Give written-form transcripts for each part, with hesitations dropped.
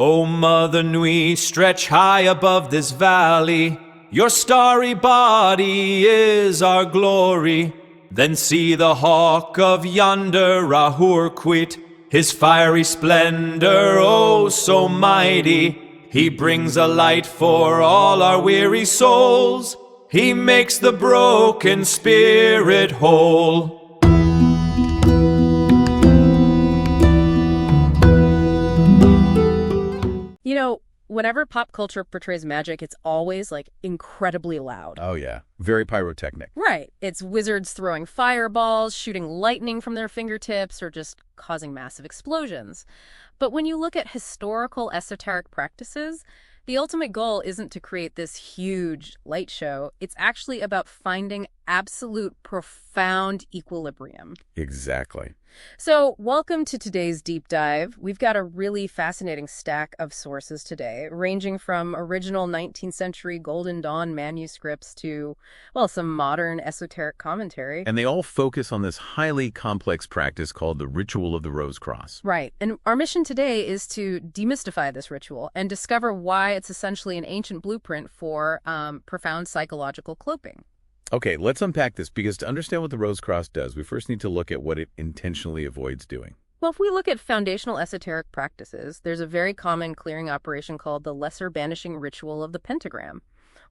O Mother Nui, stretch high above this valley. Your starry body is our glory. Then see the hawk of yonder Rahur quit, his fiery splendor, oh so mighty. He brings a light for all our weary souls. He makes the broken spirit whole. You know, whenever pop culture portrays magic, it's always, like, incredibly loud. Oh, yeah. Very pyrotechnic. Right. It's wizards throwing fireballs, shooting lightning from their fingertips, or just causing massive explosions. But when you look at historical esoteric practices, the ultimate goal isn't to create this huge light show. It's actually about finding absolute profound equilibrium. Exactly. So, welcome to today's deep dive. We've got a really fascinating stack of sources today, ranging from original 19th century Golden Dawn manuscripts to, well, some modern esoteric commentary. And they all focus on this highly complex practice called the ritual of the Rose Cross. Right. And our mission today is to demystify this ritual and discover why it's essentially an ancient blueprint for profound psychological cloaking. Okay, let's unpack this, because to understand what the Rose Cross does, we first need to look at what it intentionally avoids doing. Well, if we look at foundational esoteric practices, there's a very common clearing operation called the Lesser Banishing Ritual of the Pentagram,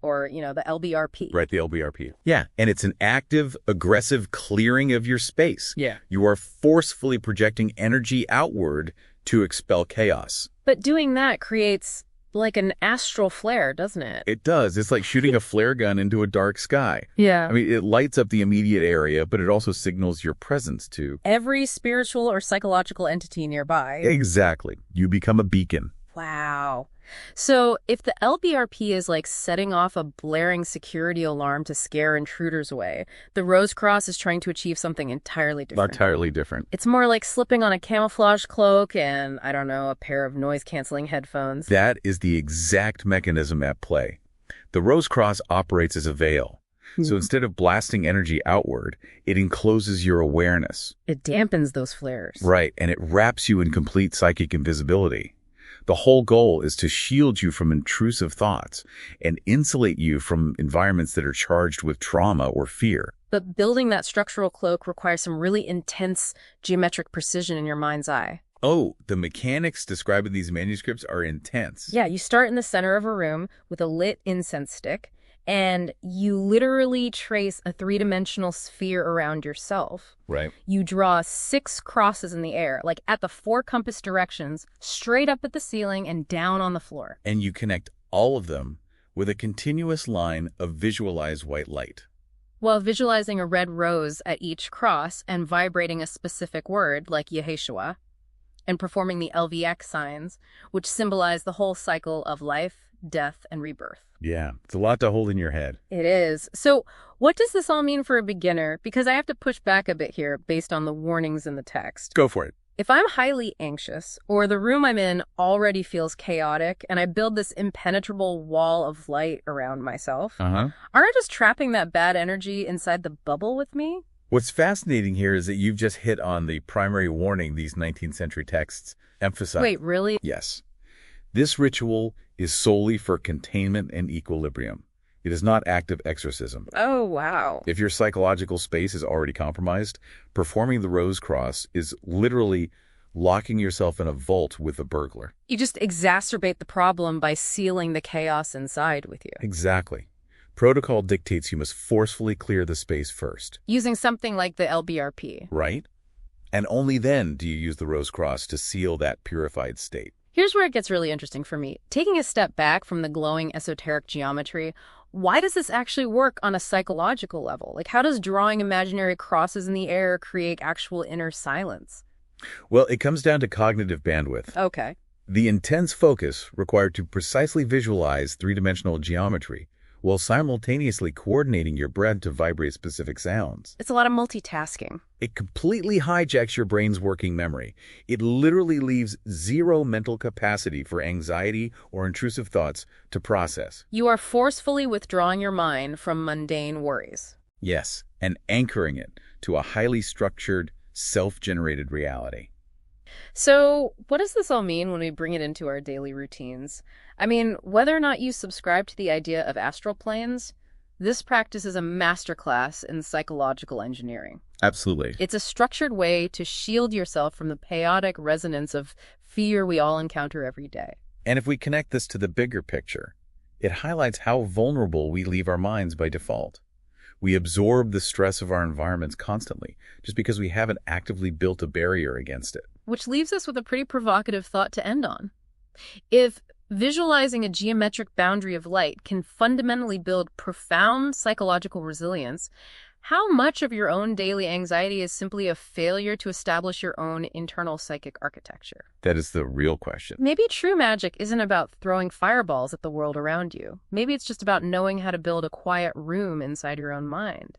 or, the LBRP. Right, the LBRP. Yeah, and it's an active, aggressive clearing of your space. Yeah. You are forcefully projecting energy outward to expel chaos. But doing that creates like an astral flare, doesn't it? It does. It's like shooting a flare gun into a dark sky. Yeah. I mean, it lights up the immediate area, but it also signals your presence to every spiritual or psychological entity nearby. Exactly. You become a beacon. Wow. So if the LBRP is like setting off a blaring security alarm to scare intruders away, the Rose Cross is trying to achieve something entirely different. Entirely different. It's more like slipping on a camouflage cloak and, I don't know, a pair of noise-canceling headphones. That is the exact mechanism at play. The Rose Cross operates as a veil. So instead of blasting energy outward, it encloses your awareness. It dampens those flares. Right, and it wraps you in complete psychic invisibility. The whole goal is to shield you from intrusive thoughts and insulate you from environments that are charged with trauma or fear. But building that structural cloak requires some really intense geometric precision in your mind's eye. Oh, the mechanics described in these manuscripts are intense. Yeah, you start in the center of a room with a lit incense stick, and you literally trace a three-dimensional sphere around yourself. Right. You draw 6 crosses in the air, like at the 4 compass directions, straight up at the ceiling and down on the floor. And you connect all of them with a continuous line of visualized white light. While visualizing a red rose at each cross and vibrating a specific word, like Yeshua, and performing the LVX signs, which symbolize the whole cycle of life, death, and rebirth. Yeah, it's a lot to hold in your head. It is. So what does this all mean for a beginner? Because I have to push back a bit here based on the warnings in the text. Go for it. If I'm highly anxious, or the room I'm in already feels chaotic, and I build this impenetrable wall of light around myself, aren't I just trapping that bad energy inside the bubble with me? What's fascinating here is that you've just hit on the primary warning these 19th century texts emphasize. Wait, really? Yes. This ritual is solely for containment and equilibrium. It is not active exorcism. Oh, wow. If your psychological space is already compromised, performing the Rose Cross is literally locking yourself in a vault with a burglar. You just exacerbate the problem by sealing the chaos inside with you. Exactly. Protocol dictates you must forcefully clear the space first. Using something like the LBRP. Right? And only then do you use the Rose Cross to seal that purified state. Here's where it gets really interesting for me. Taking a step back from the glowing esoteric geometry, why does this actually work on a psychological level? Like, how does drawing imaginary crosses in the air create actual inner silence? Well, it comes down to cognitive bandwidth. Okay. The intense focus required to precisely visualize three-dimensional geometry while simultaneously coordinating your breath to vibrate specific sounds. It's a lot of multitasking. It completely hijacks your brain's working memory. It literally leaves zero mental capacity for anxiety or intrusive thoughts to process. You are forcefully withdrawing your mind from mundane worries. Yes, and anchoring it to a highly structured, self-generated reality. So, what does this all mean when we bring it into our daily routines? I mean, whether or not you subscribe to the idea of astral planes, this practice is a masterclass in psychological engineering. Absolutely. It's a structured way to shield yourself from the chaotic resonance of fear we all encounter every day. And if we connect this to the bigger picture, it highlights how vulnerable we leave our minds by default. We absorb the stress of our environments constantly just because we haven't actively built a barrier against it. Which leaves us with a pretty provocative thought to end on. If visualizing a geometric boundary of light can fundamentally build profound psychological resilience, how much of your own daily anxiety is simply a failure to establish your own internal psychic architecture? That is the real question. Maybe true magic isn't about throwing fireballs at the world around you. Maybe it's just about knowing how to build a quiet room inside your own mind.